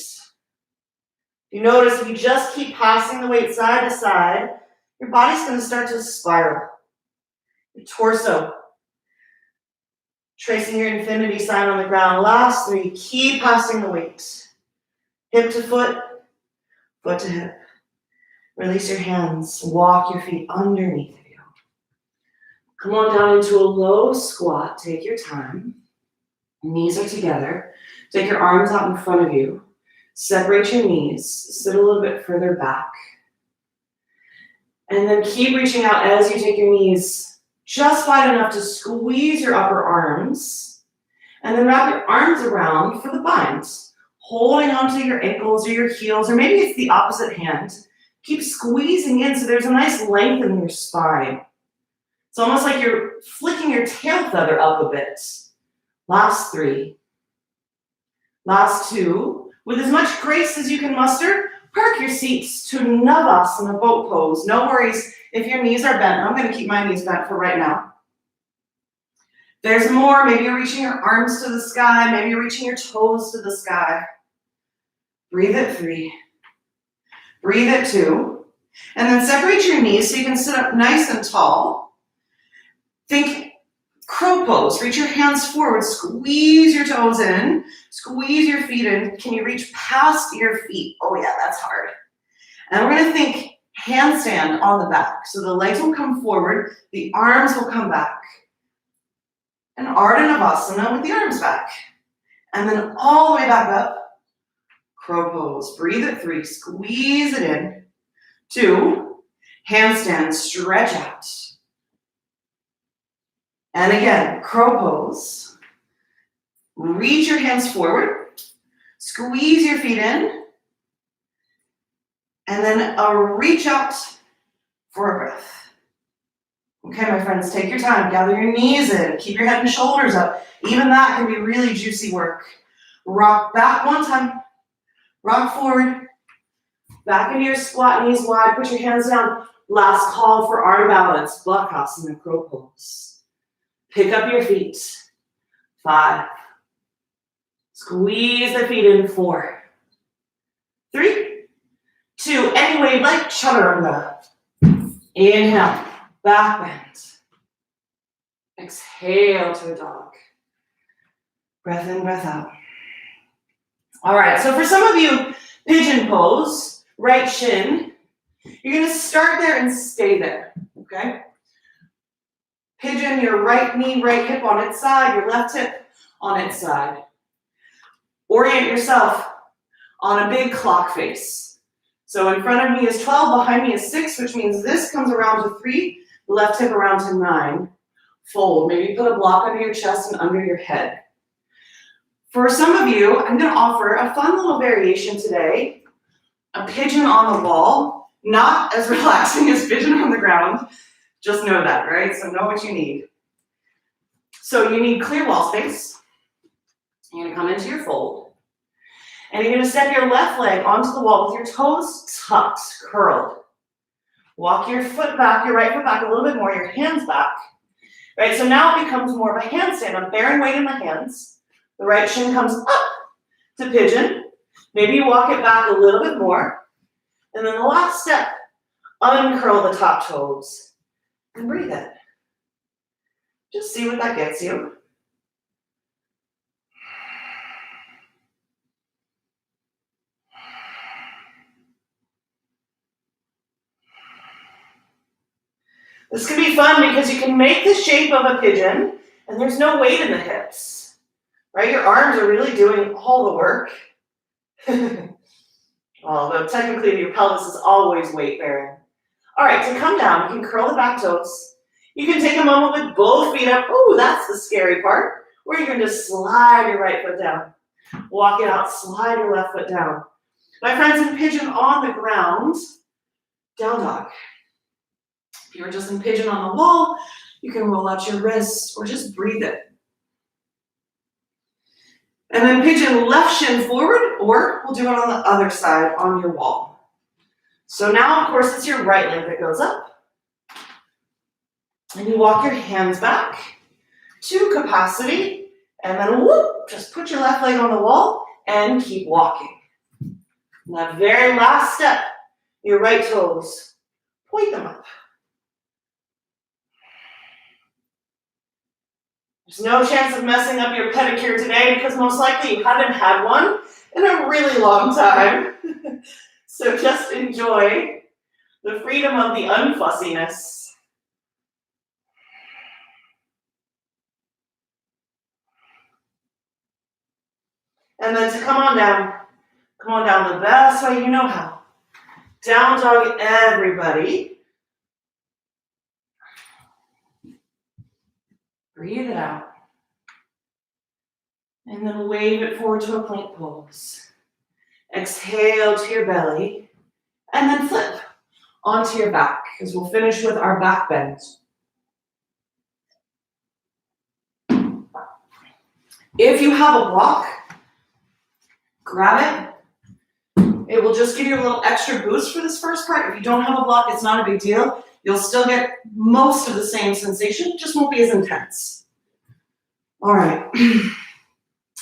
You notice if you just keep passing the weight side to side, your body's going to start to spiral. Your torso, tracing your infinity sign on the ground. Last 3, keep passing the weight. Hip to foot, foot to hip. Release your hands, walk your feet underneath you. Come on down into a low squat, take your time. Knees are together. Take your arms out in front of you. Separate your knees, sit a little bit further back. And then keep reaching out as you take your knees just wide enough to squeeze your upper arms. And then wrap your arms around for the bind, holding onto your ankles or your heels, or maybe it's the opposite hand. Keep squeezing in so there's a nice length in your spine. It's almost like you're flicking your tail feather up a bit. Last 3. Last 2. With as much grace as you can muster, park your seats to Navasana, boat pose. No worries if your knees are bent. I'm going to keep my knees bent for right now. There's more. Maybe you're reaching your arms to the sky. Maybe you're reaching your toes to the sky. Breathe at 3. Breathe at 2. And then separate your knees so you can sit up nice and tall. Think crow pose. Reach your hands forward. Squeeze your toes in. Squeeze your feet in. Can you reach past your feet? Oh yeah, that's hard. And we're going to think handstand on the back. So the legs will come forward. The arms will come back. And Ardha Navasana with the arms back. And then all the way back up. Crow pose. Breathe at 3. Squeeze it in. 2. Handstand. Stretch out. And again, crow pose. Reach your hands forward. Squeeze your feet in. And then a reach out for a breath. Okay, my friends, take your time. Gather your knees in. Keep your head and shoulders up. Even that can be really juicy work. Rock back one time. Rock forward. Back into your squat, knees wide. Put your hands down. Last call for arm balance. Bakasana, crow pose. Pick up your feet. 5. Squeeze the feet in. 4. 3. 2. Anyway, like chaturanga. Inhale. Back bend. Exhale to a dog. Breath in, breath out. All right, so for some of you, pigeon pose, right shin. You're going to start there and stay there, okay? Pigeon, your right knee, right hip on its side, your left hip on its side. Orient yourself on a big clock face. So in front of me is 12, behind me is 6, which means this comes around to 3, the left hip around to 9. Fold. Maybe put a block under your chest and under your head. For some of you, I'm going to offer a fun little variation today. A pigeon on the wall, not as relaxing as pigeon on the ground. Just know that, right? So know what you need. So you need clear wall space. You're going to come into your fold. And you're going to step your left leg onto the wall with your toes tucked, curled. Walk your foot back, your right foot back a little bit more, your hands back. Right, so now it becomes more of a handstand. I'm bearing weight in my hands. The right shin comes up to pigeon. Maybe you walk it back a little bit more. And then the last step, uncurl the top toes and breathe in. Just see what that gets you. This can be fun because you can make the shape of a pigeon and there's no weight in the hips, right? Your arms are really doing all the work. Although technically your pelvis is always weight bearing. All right, to come down, you can curl the back toes. You can take a moment with both feet up. Ooh, that's the scary part. Or you can just slide your right foot down. Walk it out, slide your left foot down. My friends, in pigeon on the ground, down dog. If you're just in pigeon on the wall, you can roll out your wrists or just breathe it. And then pigeon left shin forward, or we'll do it on the other side on your wall. So now, of course, it's your right leg that goes up. And you walk your hands back to capacity, and then whoop, just put your left leg on the wall and keep walking. And that very last step, your right toes, point them up. There's no chance of messing up your pedicure today because most likely you haven't had one in a really long time. So just enjoy the freedom of the unfussiness. And then to come on down the best way you know how. Down dog, everybody. Breathe it out. And then wave it forward to a plank pose. Exhale to your belly. And then flip onto your back, because we'll finish with our back bend. If you have a block, grab it. It will just give you a little extra boost for this first part. If you don't have a block, it's not a big deal. You'll still get most of the same sensation, just won't be as intense. All right.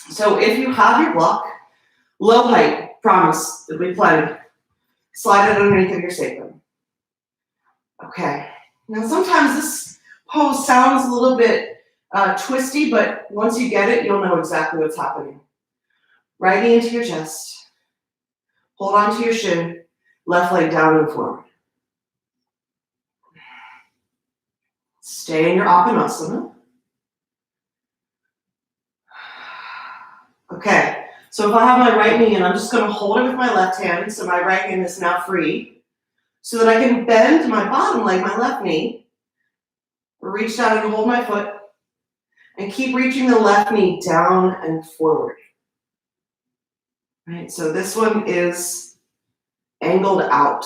So if you have your block, low height, promise, it'll be plenty. Slide it underneath of your sacrum. Okay. Now sometimes this pose sounds a little bit twisty, but once you get it, you'll know exactly what's happening. Right knee into your chest. Hold on to your shin. Left leg down and forward. Stay in your Apanasana. Okay, so if I have my right knee and I'm just going to hold it with my left hand, so my right hand is now free, so that I can bend my bottom leg, my left knee, reach down and hold my foot, and keep reaching the left knee down and forward. Right, so this one is angled out.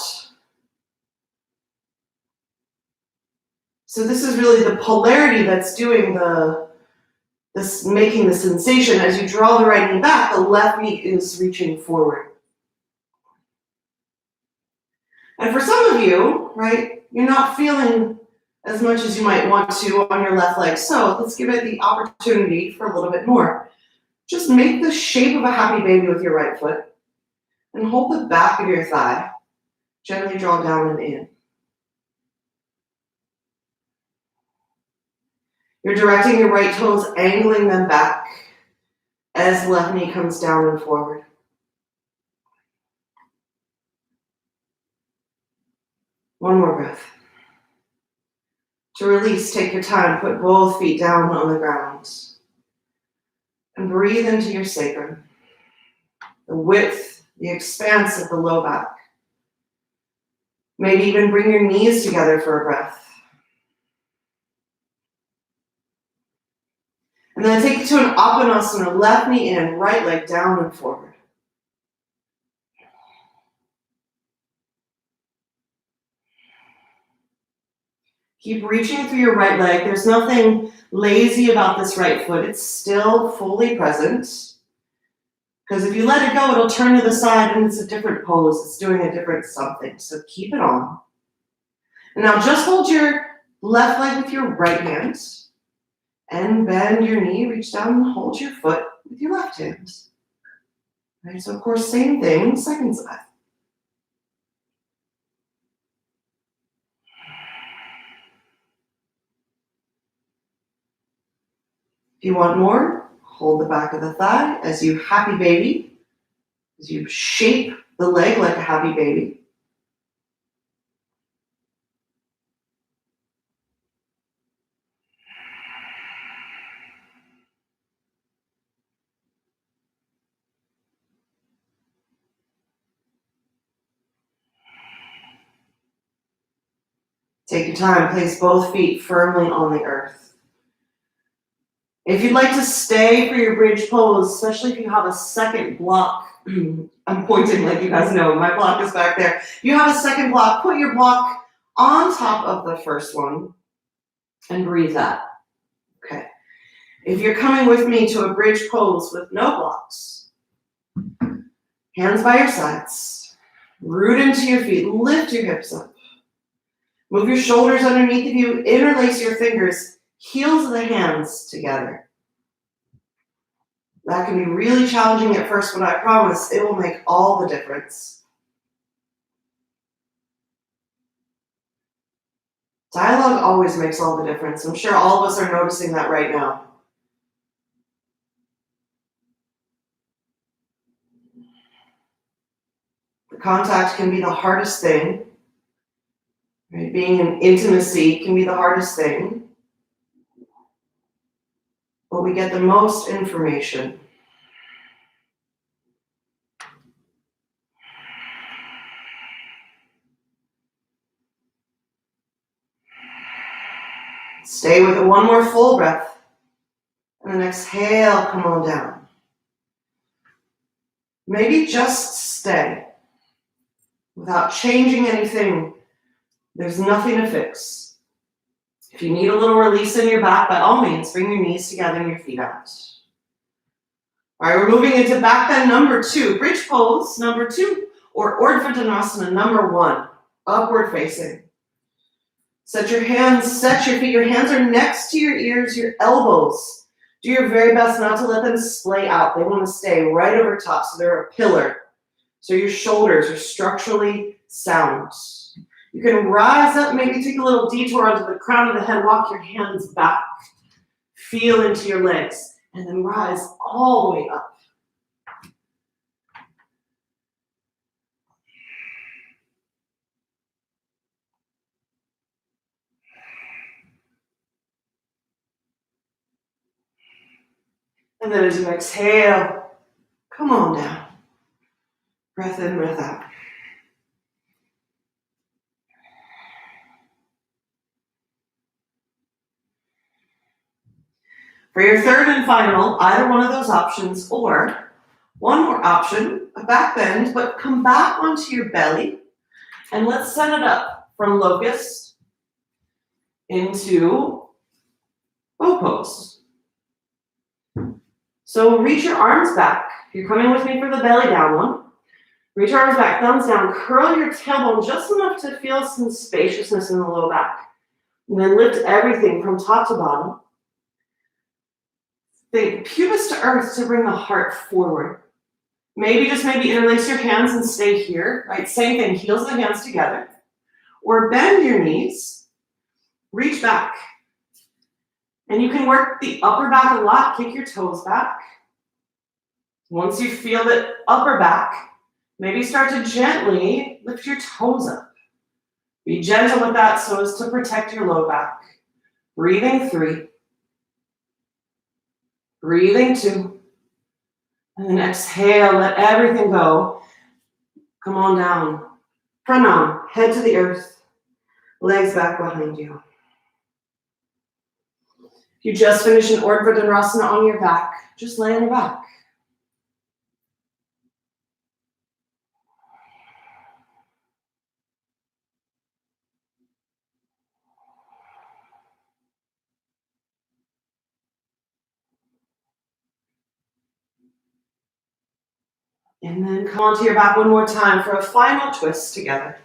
So this is really the polarity that's doing this making the sensation. As you draw the right knee back, the left knee is reaching forward. And for some of you, right, you're not feeling as much as you might want to on your left leg. So let's give it the opportunity for a little bit more. Just make the shape of a happy baby with your right foot and hold the back of your thigh. Gently draw down and in. You're directing your right toes, angling them back as left knee comes down and forward. One more breath. To release, take your time, put both feet down on the ground. And breathe into your sacrum. The width, the expanse of the low back. Maybe even bring your knees together for a breath. And then take it to an Apanasana, left knee in, right leg down and forward. Keep reaching through your right leg. There's nothing lazy about this right foot. It's still fully present. Because if you let it go, it'll turn to the side and it's a different pose. It's doing a different something. So keep it on. And now just hold your left leg with your right hand and bend your knee, reach down and hold your foot with your left hand. Right, so of course, same thing, second side. If you want more, hold the back of the thigh as you happy baby, as you shape the leg like a happy baby. Take your time, place both feet firmly on the earth. If you'd like to stay for your bridge pose, especially if you have a second block, I'm pointing like you guys know, my block is back there. If you have a second block, put your block on top of the first one and breathe that. Okay. If you're coming with me to a bridge pose with no blocks, hands by your sides, root into your feet, lift your hips up. Move your shoulders underneath of you, interlace your fingers, heels of the hands together. That can be really challenging at first, but I promise it will make all the difference. Dialogue always makes all the difference. I'm sure all of us are noticing that right now. The contact can be the hardest thing. Right? Being in intimacy can be the hardest thing. But we get the most information. Stay with it. One more full breath. And then exhale, come on down. Maybe just stay. Without changing anything, there's nothing to fix. If you need a little release in your back, by all means, bring your knees together and your feet out. All right, we're moving into back bend number 2, bridge pose number 2, or Urdhva Danasana number 1, upward facing. Set your hands, set your feet. Your hands are next to your ears, your elbows. Do your very best not to let them splay out. They want to stay right over top, so they're a pillar. So your shoulders are structurally sound. You can rise up, maybe take a little detour onto the crown of the head, walk your hands back. Feel into your legs, and then rise all the way up. And then as you exhale, come on down. Breath in, breath out. For your third and final, either one of those options, or one more option, a back bend, but come back onto your belly, and let's set it up from locust into bow pose. So reach your arms back. If you're coming with me for the belly down one, reach your arms back, thumbs down, curl your tailbone just enough to feel some spaciousness in the low back. And then lift everything from top to bottom. Think pubis to earth to bring the heart forward. Maybe interlace your hands and stay here, right? Same thing, heels of the hands together. Or bend your knees, reach back. And you can work the upper back a lot, kick your toes back. Once you feel the upper back, maybe start to gently lift your toes up. Be gentle with that so as to protect your low back. Breathing 3. Breathing 2. And then exhale, let everything go. Come on down. Pranam, head to the earth. Legs back behind you. If you just finished an Urdhva Danasana on your back, just lay on your back. And then come onto your back one more time for a final twist together.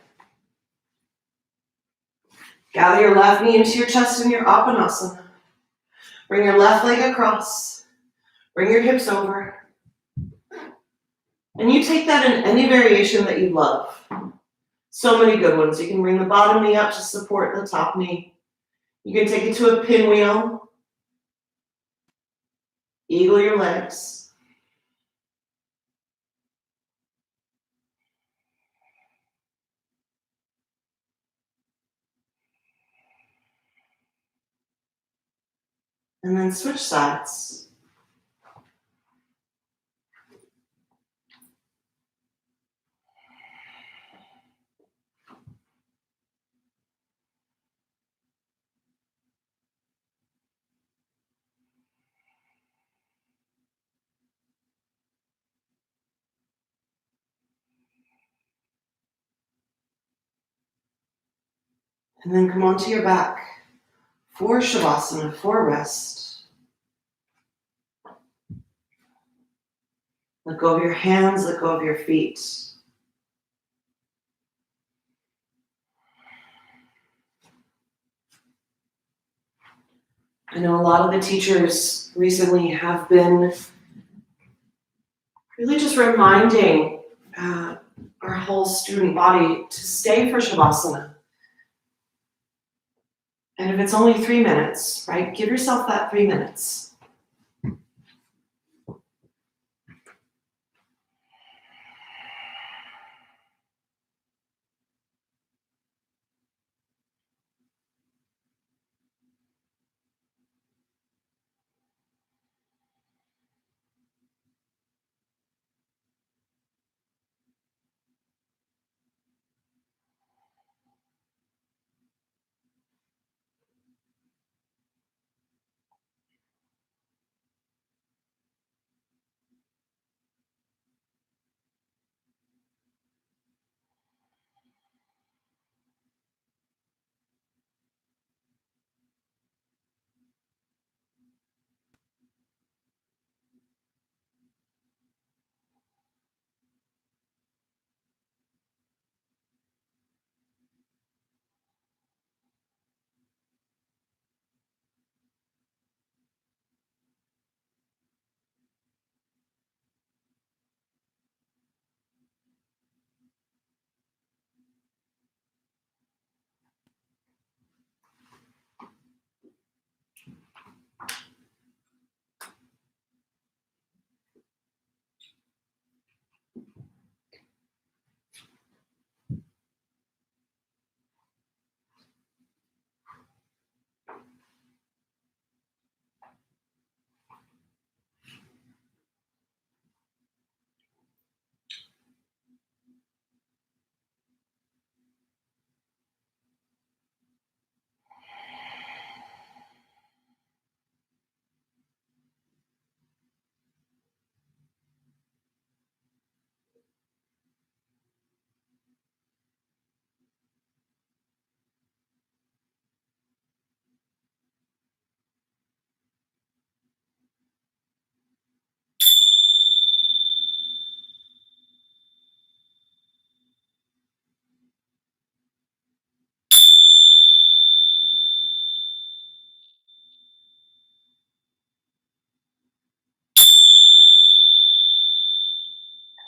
Gather your left knee into your chest in your Apanasana. Bring your left leg across. Bring your hips over. And you take that in any variation that you love. So many good ones. You can bring the bottom knee up to support the top knee. You can take it to a pinwheel. Eagle your legs. And then switch sides. And then come onto your back for Shavasana, for rest. Let go of your hands, let go of your feet. I know a lot of the teachers recently have been really just reminding our whole student body to stay for Shavasana. And if it's only 3 minutes, right, give yourself that 3 minutes.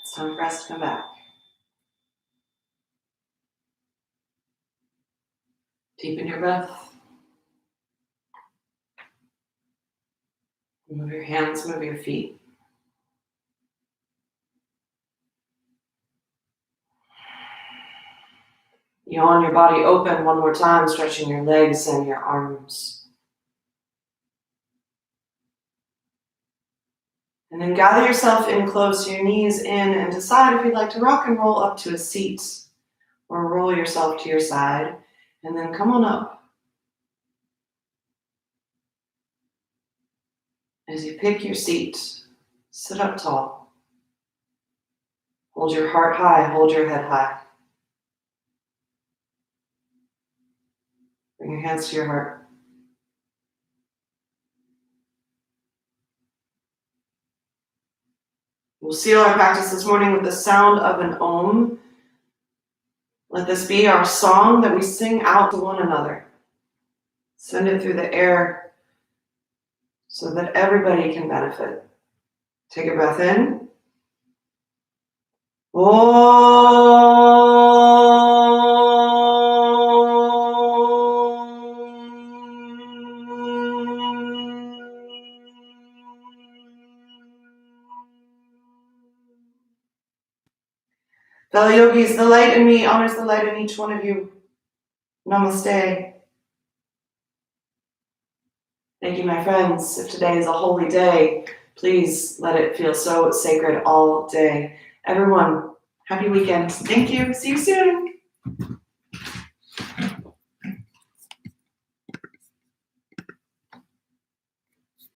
It's time for us to come back. Deepen your breath. Move your hands, move your feet. Yawn your body open one more time, stretching your legs and your arms. And then gather yourself in close, your knees in, and decide if you'd like to rock and roll up to a seat or roll yourself to your side. And then come on up. As you pick your seat, sit up tall. Hold your heart high, hold your head high. Bring your hands to your heart. We'll seal our practice this morning with the sound of an Om. Let this be our song that we sing out to one another. Send it through the air so that everybody can benefit. Take a breath in. Fellow yogis, the light in me honors the light in each one of you. Namaste. Thank you, my friends. If today is a holy day, please let it feel so sacred all day. Everyone, happy weekend. Thank you. See you soon.